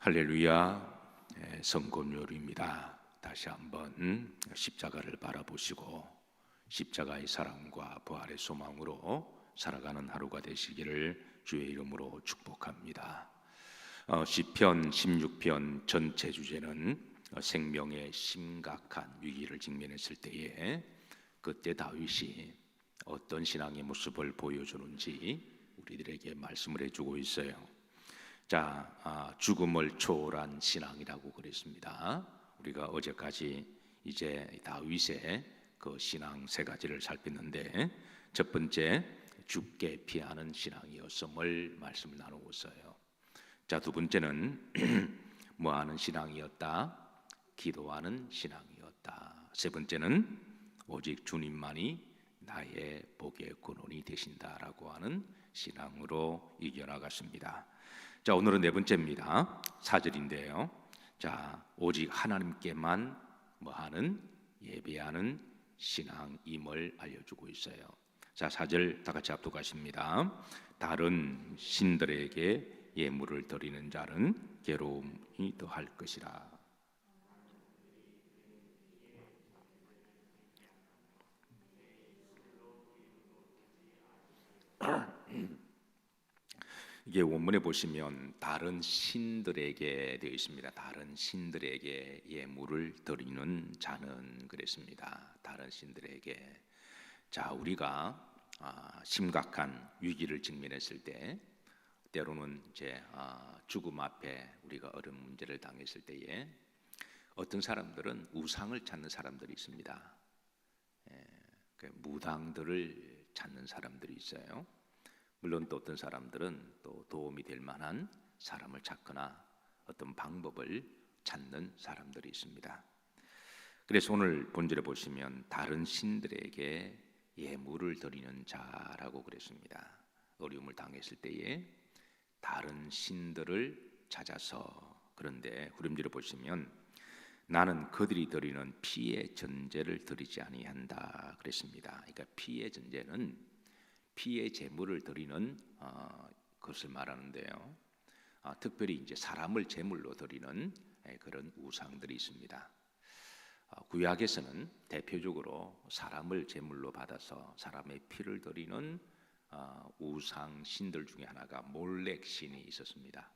할렐루야. 성금요일입니다. 다시 한번 십자가를 바라보시고 십자가의 사랑과 부활의 소망으로 살아가는 하루가 되시기를 주의 이름으로 축복합니다. 시편 16편 전체 주제는 생명의 심각한 위기를 직면했을 때에 그때 다윗이 어떤 신앙의 모습을 보여주는지 우리들에게 말씀을 해주고 있어요. 죽음을 초월한 신앙이라고 그랬습니다. 우리가 어제까지 이제 다윗의 그 신앙 세 가지를 살폈는데, 첫 번째 죽게 피하는 신앙이었음을 말씀을 나누고 있어요. 두 번째는 뭐하는 신앙이었다? 기도하는 신앙이었다. 세 번째는 오직 주님만이 나의 복의 근원이 되신다라고 하는 신앙으로 이겨나갔습니다. 오늘은 네 번째입니다. 4절인데요. 오직 하나님께만 뭐하는 예배하는 신앙임을 알려주고 있어요. 4절 다 같이 합독하십니다. 다른 신들에게 예물을 드리는 자는 괴로움이 더할 것이라. 이게 원문에 보시면 다른 신들에게 되어 있습니다. 다른 신들에게 예물을 드리는 자는 그랬습니다. 다른 신들에게. 우리가 심각한 위기를 직면했을 때, 때로는 이제 죽음 앞에 우리가 어려운 문제를 당했을 때에 어떤 사람들은 우상을 찾는 사람들이 있습니다. 무당들을 찾는 사람들이 있어요. 물론 또 어떤 사람들은 또 도움이 될 만한 사람을 찾거나 어떤 방법을 찾는 사람들이 있습니다. 그래서 오늘 본절에 보시면 다른 신들에게 예물을 드리는 자라고 그랬습니다. 어려움을 당했을 때에 다른 신들을 찾아서, 그런데 후렴절에 보시면 나는 그들이 드리는 피의 전제를 드리지 아니한다 그랬습니다. 그러니까 피의 전제는 피의 제물을 드리는 것을 말하는데요. 특별히 이제 사람을 제물로 드리는 그런 우상들이 있습니다. 구약에서는 대표적으로 사람을 제물로 받아서 사람의 피를 드리는 우상 신들 중에 하나가 몰렉 신이 있었습니다.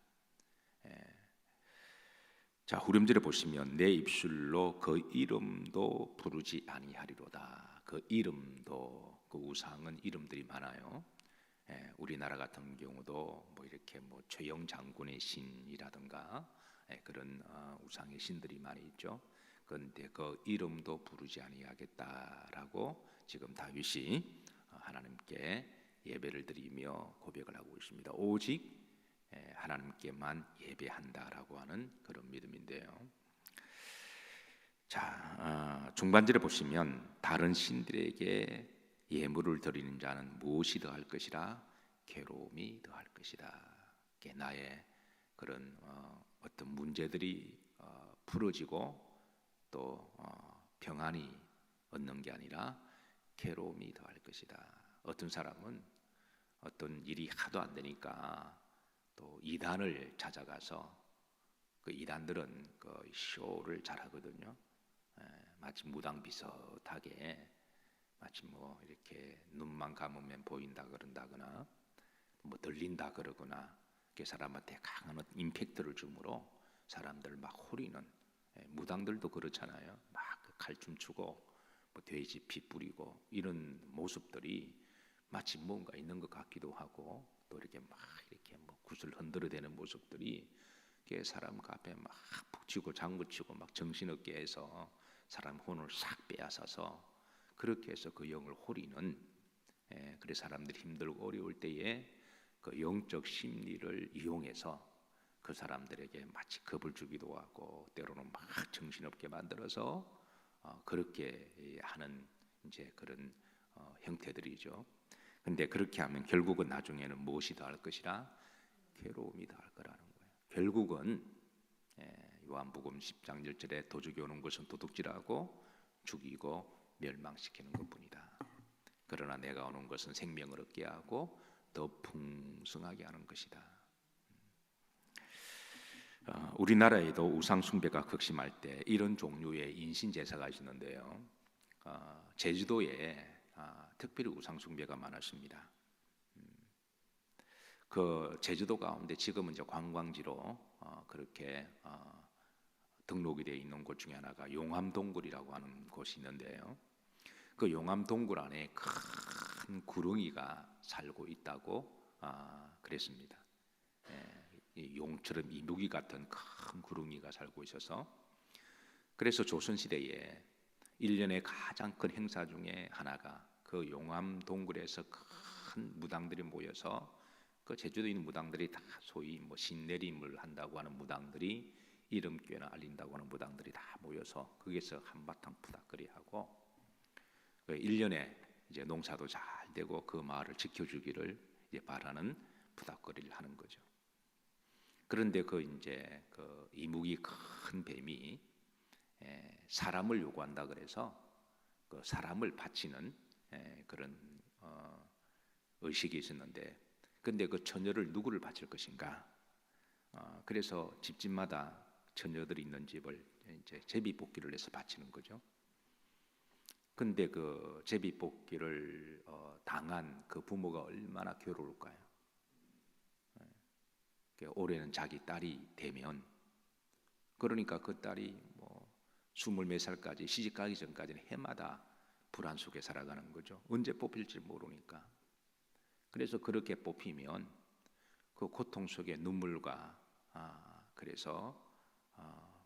후렴절에 보시면 내 입술로 그 이름도 부르지 아니하리로다. 그 이름도, 그 우상은 이름들이 많아요. 우리나라 같은 경우도 뭐 이렇게 최영 장군의 신이라든가 그런 우상의 신들이 많이 있죠. 그런데 그 이름도 부르지 아니하겠다라고 지금 다윗이 하나님께 예배를 드리며 고백을 하고 있습니다. 오직 하나님께만 예배한다라고 하는 그런 믿음인데요. 중반절에 보시면 다른 신들에게 예물을 드리는 자는 무엇이 더할 것이라? 괴로움이 더할 것이다. 나의 그런 어떤 문제들이 풀어지고 또 평안이 얻는 게 아니라 괴로움이 더할 것이다. 어떤 사람은 어떤 일이 하도 안 되니까 또 이단을 찾아가서, 그 이단들은 그 쇼를 잘하거든요. 마치 무당 비슷하게 마치 이렇게 눈만 감으면 보인다 그런다거나 들린다 그러거나 그 사람한테 강한 임팩트를 주므로 사람들 막 호리는, 무당들도 그렇잖아요. 막 칼춤 추고 돼지 피 뿌리고 이런 모습들이 마치 뭔가 있는 것 같기도 하고, 또 이렇게 막 이렇게 굿을 흔들어대는 모습들이 사람 앞에 막 북치고 장구치고 막 정신없게 해서 사람 혼을 싹 빼앗아서 그렇게 해서 그 영을 호리는, 그래서 사람들이 힘들고 어려울 때에 그 영적 심리를 이용해서 그 사람들에게 마치 겁을 주기도 하고 때로는 막 정신없게 만들어서 그렇게 하는 이제 그런 형태들이죠. 근데 그렇게 하면 결국은 나중에는 무엇이 더할 것이라? 괴로움이 더할 거라는 거예요. 결국은 요한복음 10장 1절에 도적이 오는 것은 도둑질하고 죽이고 멸망시키는 것뿐이다. 그러나 내가 오는 것은 생명을 얻게 하고 더 풍성하게 하는 것이다. 우리나라에도 우상 숭배가 극심할 때 이런 종류의 인신 제사가 있었는데요. 제주도에 특별히 우상 숭배가 많았습니다. 그 제주도 가운데 지금은 이제 관광지로 그렇게 등록이 되어 있는 곳 중에 하나가 용암동굴이라고 하는 곳이 있는데요. 그 용암동굴 안에 큰 구렁이가 살고 있다고 그랬습니다. 이 용처럼 이무기 같은 큰 구렁이가 살고 있어서, 그래서 조선시대에 1년에 가장 큰 행사 중에 하나가 그 용암동굴에서 큰 무당들이 모여서, 그 제주도에 있는 무당들이 다 소위 뭐 신내림을 한다고 하는 무당들이, 이름교회나 알린다고 하는 무당들이 다 모여서 거기서 한바탕 푸닥거리 하고, 1년에 이제 농사도 잘 되고 그 마을을 지켜주기를 이제 바라는 푸닥거리를 하는 거죠. 그런데 그 이제 그 이무기 큰 뱀이 사람을 요구한다 그래서 그 사람을 바치는 그런 의식이 있었는데, 근데 그 처녀를 누구를 바칠 것인가? 그래서 집집마다 처녀들이 있는 집을 이제 제비뽑기를 해서 바치는 거죠. 근데 그 제비뽑기를 당한 그 부모가 얼마나 괴로울까요? 올해는 자기 딸이 되면, 그러니까 그 딸이 뭐 20몇 살까지 시집가기 전까지는 해마다 불안 속에 살아가는 거죠. 언제 뽑힐지 모르니까. 그래서 그렇게 뽑히면 그 고통 속에 눈물과 그래서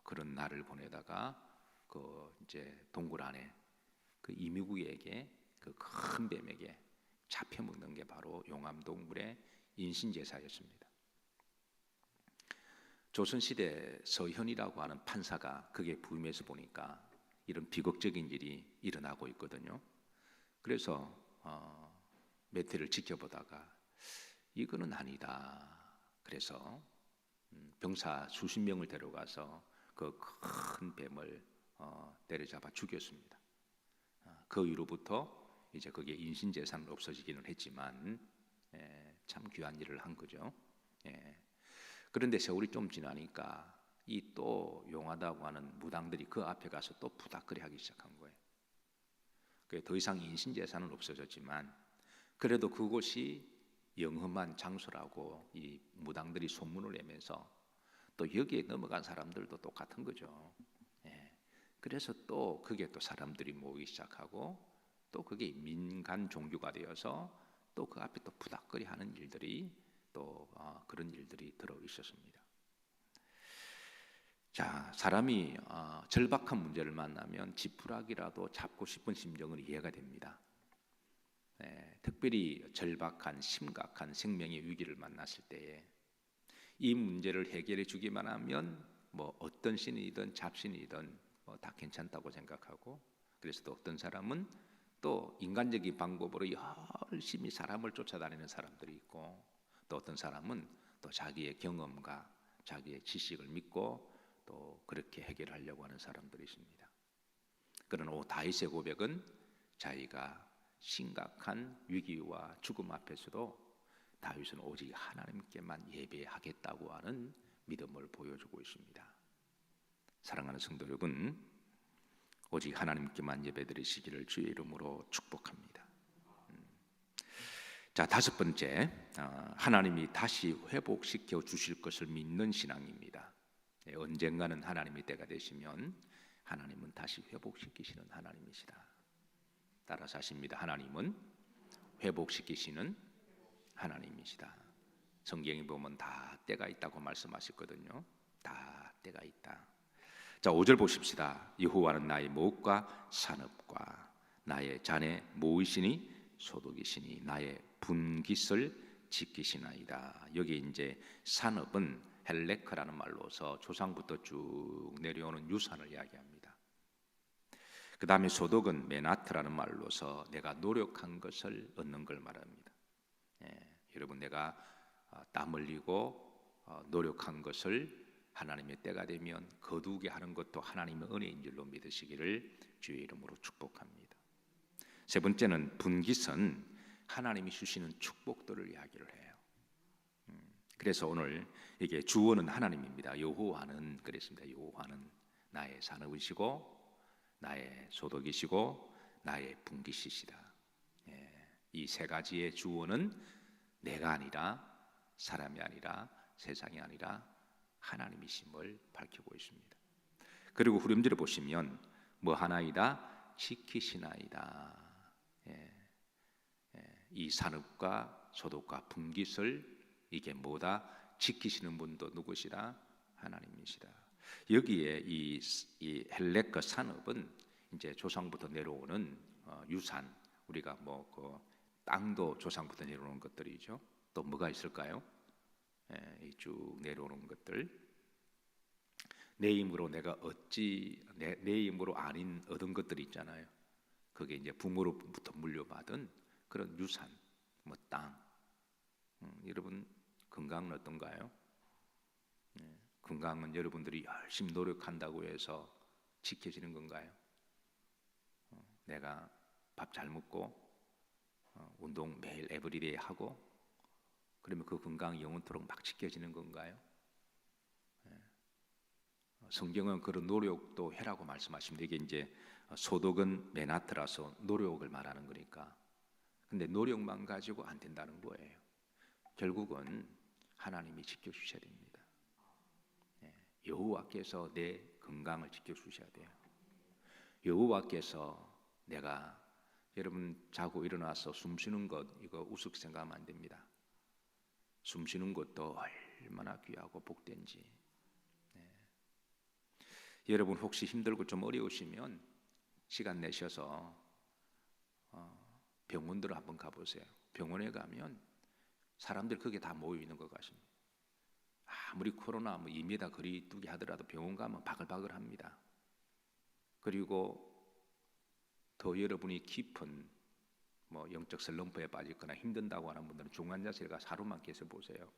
그런 날을 보내다가 그 이제 동굴 안에 그 이미구에게, 그 큰 뱀에게 잡혀 먹는 게 바로 용암동굴의 인신제사였습니다. 조선시대 서현이라고 하는 판사가 그게 부임해서 보니까 이런 비극적인 일이 일어나고 있거든요. 그래서 몇 해를 지켜보다가 이거는 아니다. 그래서 병사 수십 명을 데려가서 그 큰 뱀을 때려잡아 죽였습니다. 그 이후로부터 이제 그게 인신재산은 없어지기는 했지만 참 귀한 일을 한 거죠. 그런데 세월이 좀 지나니까 이 또 용하다고 하는 무당들이 그 앞에 가서 또 부닥거리 하기 시작한 거예요. 더 이상 인신재산은 없어졌지만 그래도 그곳이 영험한 장소라고 이 무당들이 소문을 내면서 또 여기에 넘어간 사람들도 똑같은 거죠. 그래서 또 그게 또 사람들이 모이기 시작하고 또 그게 민간 종교가 되어서 또 그 앞에 또 부닥거리 하는 일들이 또 그런 일들이 들어 있었습니다. 자, 사람이 절박한 문제를 만나면 지푸라기라도 잡고 싶은 심정은 이해가 됩니다. 특별히 절박한 심각한 생명의 위기를 만났을 때에 이 문제를 해결해 주기만 하면 뭐 어떤 신이든 잡신이든 다 괜찮다고 생각하고, 그래서 또 어떤 사람은 또 인간적인 방법으로 열심히 사람을 쫓아다니는 사람들이 있고, 또 어떤 사람은 또 자기의 경험과 자기의 지식을 믿고 또 그렇게 해결하려고 하는 사람들이 있습니다. 그러나 다윗의 고백은 자기가 심각한 위기와 죽음 앞에서도 다윗은 오직 하나님께만 예배하겠다고 하는 믿음을 보여주고 있습니다. 사랑하는 성도 여러분, 오직 하나님께만 예배드리시기를 주의 이름으로 축복합니다. 자, 다섯 번째, 하나님이 다시 회복시켜 주실 것을 믿는 신앙입니다. 언젠가는 하나님의 때가 되시면 하나님은 다시 회복시키시는 하나님이시다. 따라서 하십니다. 하나님은 회복시키시는 하나님이시다. 성경에 보면 다 때가 있다고 말씀하셨거든요. 다 때가 있다. 자, 5절 보십시다. 여호와는 나의 목과 산업과 나의 잔의 모이시니 소득이시니 나의 분깃을 지키시나이다. 여기 이제 산업은 헬레크라는 말로서 조상부터 쭉 내려오는 유산을 이야기합니다. 그 다음에 소득은 메나트라는 말로서 내가 노력한 것을 얻는 걸 말합니다. 여러분, 내가 땀 흘리고 노력한 것을 하나님의 때가 되면 거두게 하는 것도 하나님의 은혜인 줄로 믿으시기를 주의 이름으로 축복합니다. 세 번째는 분깃은 하나님이 주시는 축복들을 이야기를 해요. 그래서 오늘 이게 주어는 하나님입니다. 여호와는 그랬습니다. 여호와는 나의 산업이시고 나의 소득이시고 나의 분깃이시다. 이 세 가지의 주어는 내가 아니라 사람이 아니라 세상이 아니라 하나님이심을 밝히고 있습니다. 그리고 후렴절에 보시면 뭐 하나이다 지키시나이다. 이 산업과 소득과 분깃을 이게 뭐다 지키시는 분도 누구시다? 하나님이시다. 여기에 이 헬렉 산업은 이제 조상부터 내려오는 유산, 우리가 뭐 그 땅도 조상부터 내려오는 것들이죠. 또 뭐가 있을까요? 쭉 내려오는 것들. 내 힘으로 내가 얻지 내 힘으로 아닌 얻은 것들이 있잖아요. 그게 이제 부모로부터 물려받은 그런 유산, 뭐 땅. 여러분 건강은 어떤가요? 건강은 여러분들이 열심히 노력한다고 해서 지켜지는 건가요? 내가 밥 잘 먹고 운동 매일 에브리데이 하고 그러면 그 건강이 영원토록 막 지켜지는 건가요? 성경은 그런 노력도 해라고 말씀하십니다. 이게 이제 소득은 메나트라서 노력을 말하는 거니까. 근데 노력만 가지고 안 된다는 거예요. 결국은 하나님이 지켜주셔야 됩니다. 여호와께서 내 건강을 지켜주셔야 돼요. 여호와께서 내가 여러분 자고 일어나서 숨 쉬는 것 이거 우습게 생각하면 안 됩니다. 숨 쉬는 것도 얼마나 귀하고 복된지. 여러분 혹시 힘들고 좀 어려우시면 시간 내셔서 병원들을 한번 가보세요. 병원에 가면 사람들 그게 다 모여 있는 것 같습니다. 아무리 코로나 뭐 2m 거리 두기 하더라도 병원 가면 바글바글합니다. 그리고 더 여러분이 깊은 뭐 영적 슬럼프에 빠지거나 힘든다고 하는 분들은 중환자실에 가서 하루만 계셔 보세요.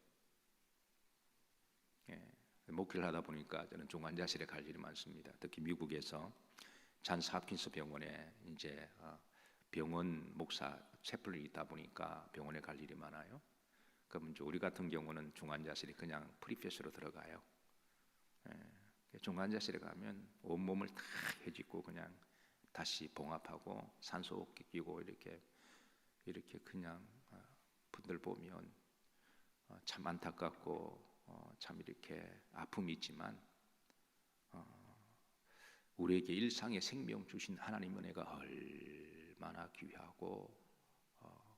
목회를 하다 보니까 저는 중환자실에 갈 일이 많습니다. 특히 미국에서 잔스 홉킨스 병원에 이제 병원 목사 채플이 있다 보니까 병원에 갈 일이 많아요. 그러면 우리 같은 경우는 중환자실이 그냥 프리패스로 들어가요. 중환자실에 가면 온 몸을 다 해짓고 그냥 다시 봉합하고 산소호흡기 끼고 이렇게 그냥 분들 보면 참 안타깝고 참 이렇게 아픔이 있지만 우리에게 일상의 생명 주신 하나님 은혜가 얼마나 귀하고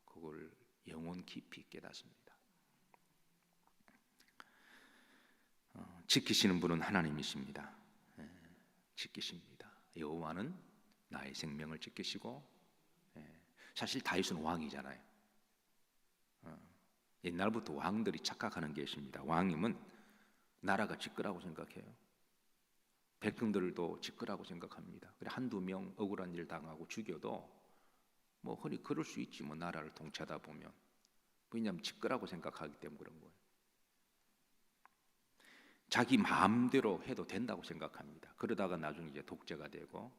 그걸 영혼 깊이 깨닫습니다. 지키시는 분은 하나님이십니다. 지키십니다. 여호와는 나의 생명을 지키시고, 사실 다윗은 왕이잖아요. 옛날부터 왕들이 착각하는 게 있습니다. 왕이면 나라가 지끄라고 생각해요. 백성들도 지끄라고 생각합니다. 그래 한두 명 억울한 일 당하고 죽여도 뭐 흔히 그럴 수 있지 뭐 나라를 통치하다 보면. 왜냐하면 지끄라고 생각하기 때문에 그런 거예요. 자기 마음대로 해도 된다고 생각합니다. 그러다가 나중에 이제 독재가 되고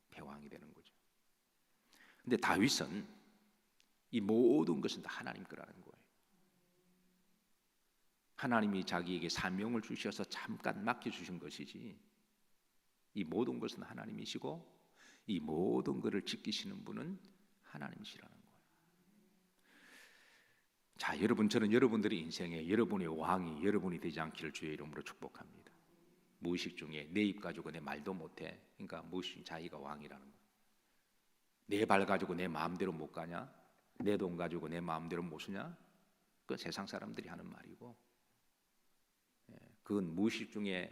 패왕이 되는 거죠. 근데 다윗은 이 모든 것은 다 하나님 거라는 거예요. 하나님이 자기에게 사명을 주셔서 잠깐 맡겨주신 것이지 이 모든 것은 하나님이시고 이 모든 것을 지키시는 분은 하나님이시라는 거예요. 자, 여러분 저는 여러분들의 인생에 여러분의 왕이 여러분이 되지 않기를 주의 이름으로 축복합니다. 무의식 중에 내 입 가지고 내 말도 못해. 그러니까 무의식 자기가 왕이라는 거예요. 내 발 가지고 내 마음대로 못 가냐? 내 돈 가지고 내 마음대로 못 쓰냐? 그건 세상 사람들이 하는 말이고 그건 무의식 중에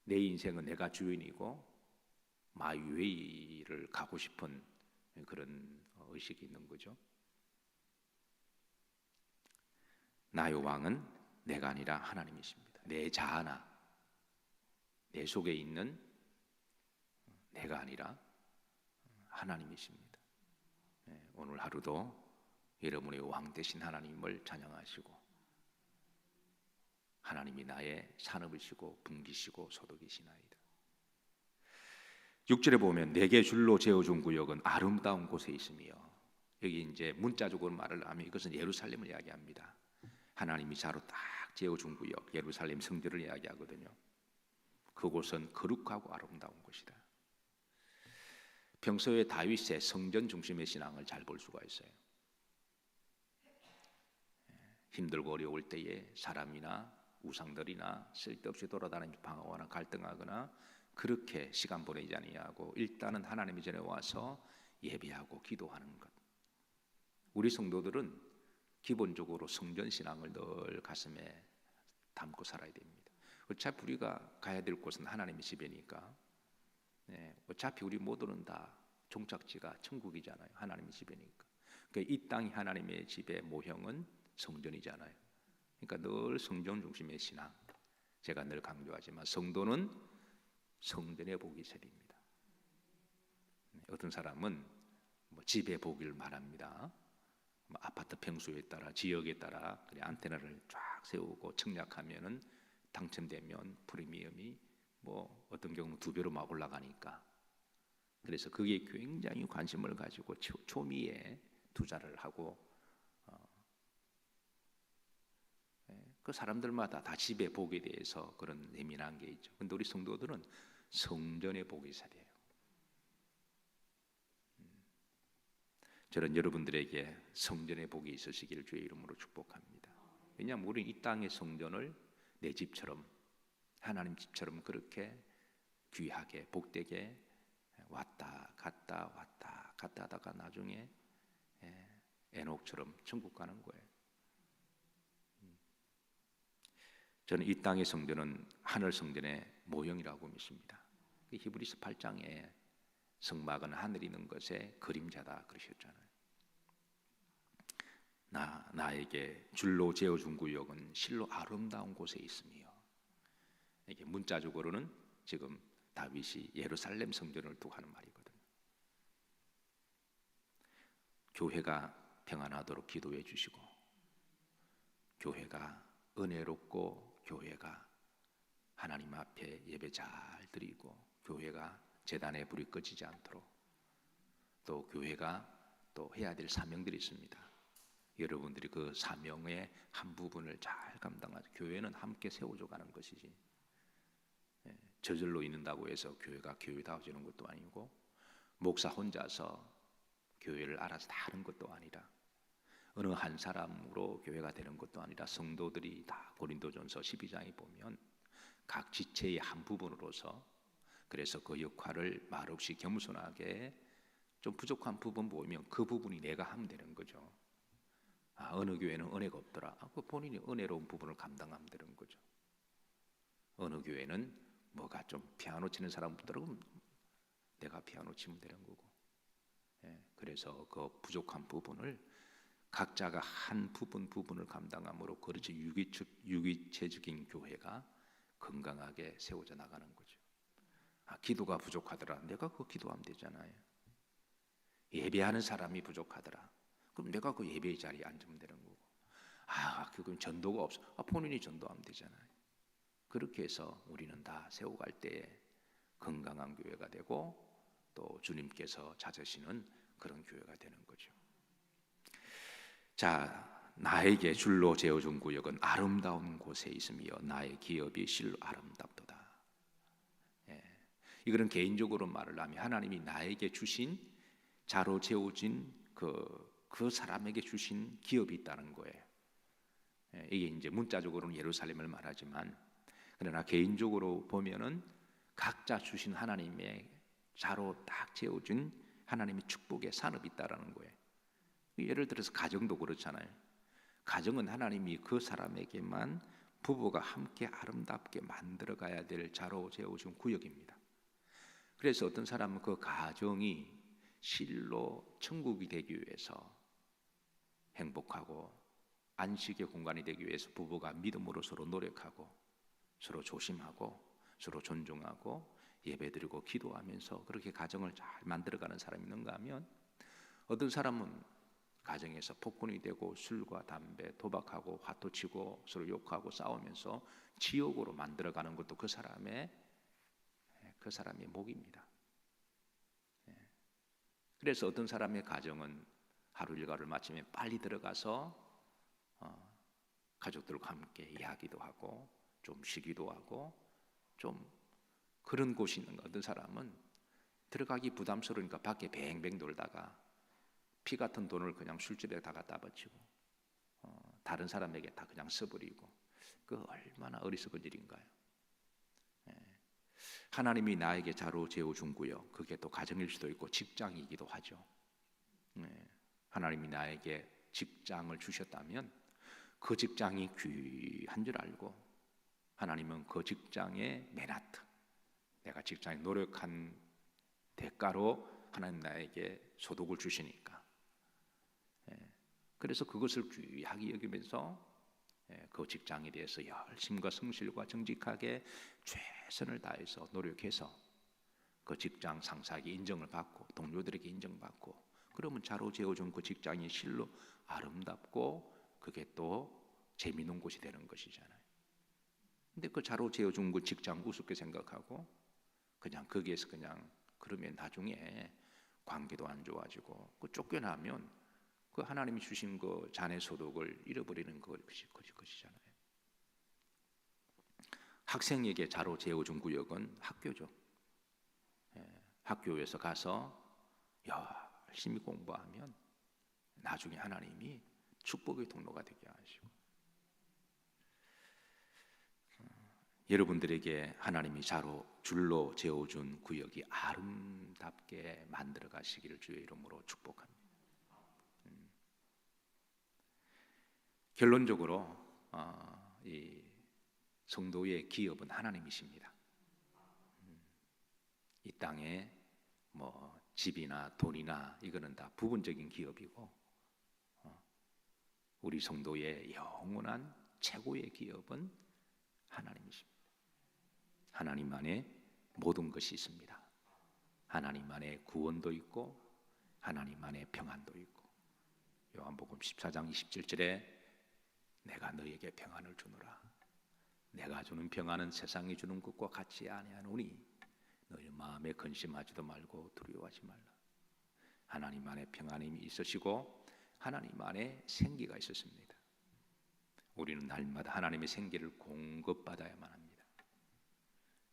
내 인생은 내가 주인이고 마이웨이를 가고 싶은 그런 의식이 있는 거죠. 나의 왕은 내가 아니라 하나님이십니다. 내 자아나 내 속에 있는 내가 아니라 하나님이십니다. 오늘 하루도 여러분의 왕 되신 하나님을 찬양하시고 하나님이 나의 산업이시고 분기시고 소득이시나이다. 6절에 보면 내게 줄로 재어준 구역은 아름다운 곳에 있으며, 여기 이제 문자적으로 말을 하면 이것은 예루살렘을 이야기합니다. 하나님이 자로 딱 재워준 구역 예루살렘 성전을 이야기하거든요. 그곳은 거룩하고 아름다운 곳이다. 평소에 다윗의 성전 중심의 신앙을 잘 볼 수가 있어요. 힘들고 어려울 때에 사람이나 우상들이나 쓸데없이 돌아다니며 방황하거나 갈등하거나 그렇게 시간 보내지 아니하고 일단은 하나님의 전에 와서 예배하고 기도하는 것. 우리 성도들은 기본적으로 성전 신앙을 늘 가슴에 담고 살아야 됩니다. 어차피 우리가 가야 될 곳은 하나님의 집이니까. 어차피 우리 모두는 다 종착지가 천국이잖아요. 하나님의 집이니까. 그러니까 이 땅이 하나님의 집의 모형은 성전이잖아요. 그러니까 늘 성전 중심의 신앙. 제가 늘 강조하지만 성도는 성전의 보기설입니다. 어떤 사람은 집의 보기를 말합니다. 아파트 평수에 따라 지역에 따라 안테나를 쫙 세우고 청약하면은 당첨되면 프리미엄이 어떤 경우는 2배로 막 올라가니까 그래서 그게 굉장히 관심을 가지고 초미에 투자를 하고 그 사람들마다 다 집의 복에 대해서 그런 예민한 게 있죠. 근데 우리 성도들은 성전의 복이 살이에요. 저는 여러분들에게 성전의 복이 있으시기를 주의 이름으로 축복합니다. 왜냐하면 우리 이 땅의 성전을 내 집처럼 하나님 집처럼 그렇게 귀하게 복되게 왔다 갔다 하다가 나중에 에녹처럼 천국 가는 거예요. 저는 이 땅의 성전은 하늘 성전의 모형이라고 믿습니다. 히브리서 8장에 성막은 하늘에 있는 것의 그림자다 그러셨잖아요. 나에게 줄로 재어준 구역은 실로 아름다운 곳에 있으며, 이게 문자적으로는 지금 다윗이 예루살렘 성전을 두고 하는 말이거든요. 교회가 평안하도록 기도해 주시고, 교회가 은혜롭고, 교회가 하나님 앞에 예배 잘 드리고, 교회가 제단에 불이 꺼지지 않도록, 또 교회가 또 해야 될 사명들이 있습니다. 여러분들이 그 사명의 한 부분을 잘 감당하죠. 교회는 함께 세워져 가는 것이지, 저절로 있는다고 해서 교회가 교회다워지는 것도 아니고, 목사 혼자서 교회를 알아서 다 하는 것도 아니라, 어느 한 사람으로 교회가 되는 것도 아니라, 성도들이 다 고린도전서 12장에 보면 각 지체의 한 부분으로서, 그래서 그 역할을 말없이 겸손하게 좀 부족한 부분 보이면 그 부분이 내가 하면 되는 거죠. 어느 교회는 은혜가 없더라. 그 본인이 은혜로운 부분을 감당하면 되는 거죠. 어느 교회는 뭐가 좀 피아노 치는 사람들은 내가 피아노 치면 되는 거고. 그래서 그 부족한 부분을 각자가 한 부분을 감당함으로, 그렇지 유기체적인 교회가 건강하게 세워져 나가는 거죠. 기도가 부족하더라. 내가 그 기도하면 되잖아요. 예배하는 사람이 부족하더라. 그럼 내가 그 예배의 자리에 앉으면 되는 거고. 그건 전도가 없어. 본인이 전도하면 되잖아요. 그렇게 해서 우리는 다 세워갈 때에 건강한 교회가 되고, 또 주님께서 찾으시는 그런 교회가 되는 거죠. 자, 나에게 줄로 재어준 구역은 아름다운 곳에 있으며 나의 기업이 실로 아름답도다. 이거는 개인적으로 말을 하면 하나님이 나에게 주신, 자로 재어진 그 사람에게 주신 기업이 있다는 거예요. 이게 이제 문자적으로는 예루살렘을 말하지만, 그러나 개인적으로 보면은 각자 주신 하나님의 자로 딱 재어진 하나님의 축복의 산업이 있다라는 거예요. 예를 들어서 가정도 그렇잖아요. 가정은 하나님이 그 사람에게만 부부가 함께 아름답게 만들어가야 될 자로 재어준 구역입니다. 그래서 어떤 사람은 그 가정이 실로 천국이 되기 위해서, 행복하고 안식의 공간이 되기 위해서 부부가 믿음으로 서로 노력하고, 서로 조심하고, 서로 존중하고, 예배드리고 기도하면서 그렇게 가정을 잘 만들어가는 사람이 있는가 하면, 어떤 사람은 가정에서 폭군이 되고 술과 담배, 도박하고 화투치고 서로 욕하고 싸우면서 지옥으로 만들어가는 것도 그 사람의 목입니다. 그래서 어떤 사람의 가정은 하루 일과를 마치면 빨리 들어가서 가족들과 함께 이야기도 하고 좀 쉬기도 하고 좀 그런 곳이 있는 거. 어떤 사람은 들어가기 부담스러우니까 밖에 뱅뱅 돌다가 피 같은 돈을 그냥 술집에 다 갖다 바치고 다른 사람에게 다 그냥 써버리고, 그 얼마나 어리석은 일인가요? 예. 하나님이 나에게 자로 재워준 구역, 그게 또 가정일 수도 있고 직장이기도 하죠. 예. 하나님이 나에게 직장을 주셨다면 그 직장이 귀한 줄 알고, 하나님은 그 직장의 메나트, 내가 직장에 노력한 대가로 하나님 나에게 소득을 주시니까, 그래서 그것을 귀하게 여기면서 그 직장에 대해서 열심과 성실과 정직하게 최선을 다해서 노력해서 그 직장 상사에게 인정을 받고 동료들에게 인정받고, 그러면 자로 재워준 그 직장이 실로 아름답고 그게 또 재미있는 곳이 되는 것이잖아요. 근데 그 자로 재워준 그 직장 우습게 생각하고 그냥 거기에서 그냥 그러면 나중에 관계도 안 좋아지고, 그 쫓겨나면 그 하나님이 주신 그 자네 소득을 잃어버리는 것이잖아요. 학생에게 자로 재워준 구역은 학교죠. 학교에서 가서 열심히 공부하면 나중에 하나님이 축복의 통로가 되게 하시고, 여러분들에게 하나님이 자로 줄로 재워준 구역이 아름답게 만들어 가시기를 주의 이름으로 축복합니다. 결론적으로 이 성도의 기업은 하나님이십니다. 이 땅에 뭐 집이나 돈이나 이거는 다 부분적인 기업이고, 우리 성도의 영원한 최고의 기업은 하나님이십니다. 하나님 안에 모든 것이 있습니다. 하나님 안에 구원도 있고 하나님 안에 평안도 있고, 요한복음 14장 27절에 내가 너에게 평안을 주노라. 내가 주는 평안은 세상이 주는 것과 같이 아니하노니 너희 마음에 근심하지도 말고 두려워하지 말라. 하나님 안에 평안이 있으시고 하나님 안에 생기가 있었습니다. 우리는 날마다 하나님의 생기를 공급받아야만 합니다.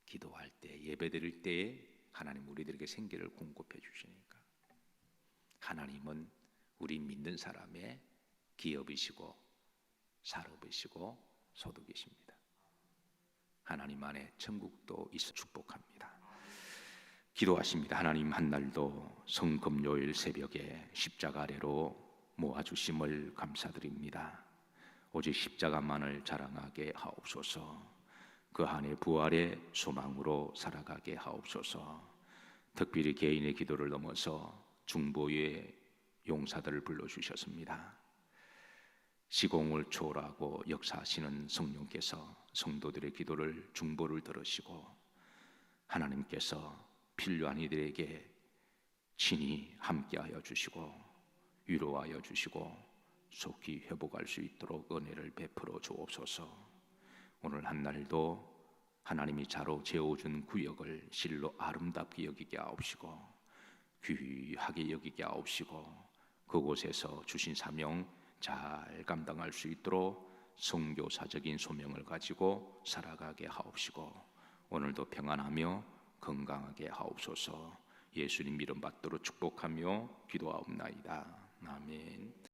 기도할 때, 예배드릴 때에 하나님 우리들에게 생기를 공급해 주시니까, 하나님은 우리 믿는 사람의 기업이시고 산업이시고 소득이십니다. 하나님 안에 천국도 있어 축복합니다. 기도하십니다. 하나님, 한날도 성금요일 새벽에 십자가 아래로 모아주심을 감사드립니다. 오직 십자가만을 자랑하게 하옵소서. 그 안에 부활의 소망으로 살아가게 하옵소서. 특별히 개인의 기도를 넘어서 중보의 용사들을 불러주셨습니다. 시공을 초월하고 역사하시는 성령께서 성도들의 기도를 중보를 들으시고, 하나님께서 필요한 이들에게 친히 함께하여 주시고 위로하여 주시고 속히 회복할 수 있도록 은혜를 베풀어 주옵소서. 오늘 한날도 하나님이 자로 재워준 구역을 실로 아름답게 여기게 하옵시고 귀하게 여기게 하옵시고, 그곳에서 주신 사명 잘 감당할 수 있도록 선교사적인 소명을 가지고 살아가게 하옵시고, 오늘도 평안하며 건강하게 하옵소서. 예수님 이름 받들어 축복하며 기도하옵나이다. 아멘.